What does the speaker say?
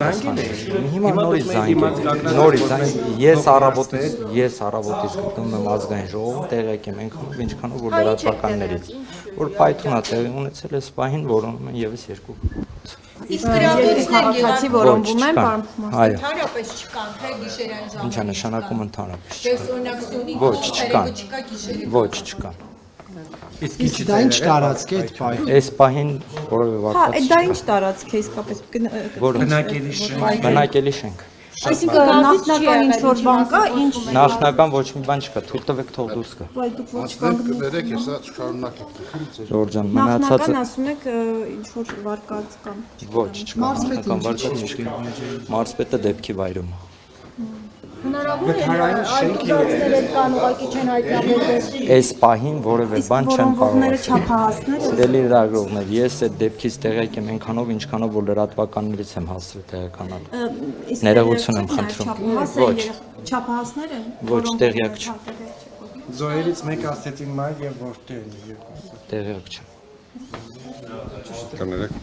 Հիմա նորից զանգ ես առավոտից գտնում եմ ազգային ժողովում տեղյակ եմ այնքանով ինչքանով որ լրատվականներից որ պայթունա տեղի ունեցել է սպահին որոնում են եւս երկու Իսկ գրավիչներ քաղաքացի որոնվում են բան Ընդհանրապես չկան, թե գիշերային ժամանակ։ Ինչ է նշանակում ընդհանրապես Դες օրինակ Սյունիքի Ոչ, չկան։ չկա գիշերի։ Ոչ, չկան։ Իսկ դա ինչ տարածք է այդ պահին։ Այս պահին որևէ Հա, վարկած դա ինչ տարածք է իսկապես Բնակելի շենք։ բնակելի շենք։ Այսինքն նախնական ինչ որ բան կա, ինչ Նախնական ոչ մի բան չկա, թույլ տվեք թող դուրս գա։ վայ դուք ոչ Կներեք, հեսա շարունակեք։ Ժորժան, Նախնական ասում եք ինչ որ վարկած կամ Ոչ, չկա նախնական վարկած չկա։ Մարզպետը դեպքի վայրում է։ Հնարավոր է այդուհիներ կան ուղղակի չեն հայտնաբերվել։ Այս պահին որևէ բան չեմ որոնվողները կարող։ չափահասները Սիրելի լրագրողներ, ես այդ դեպքից տեղյակ եմ այնքանով ինչքանով որ լրատվականներից եմ հասցրել տեղեկանալ։ Ներողություն եմ խնդրում։ Ոչ, չափահասներ են ոչ տեղյակ չեմ։ Զոհերից մեկ ասեցին մայր եւ որդի են երկուսը։ Տեղյակ չեմ։ Կներեք։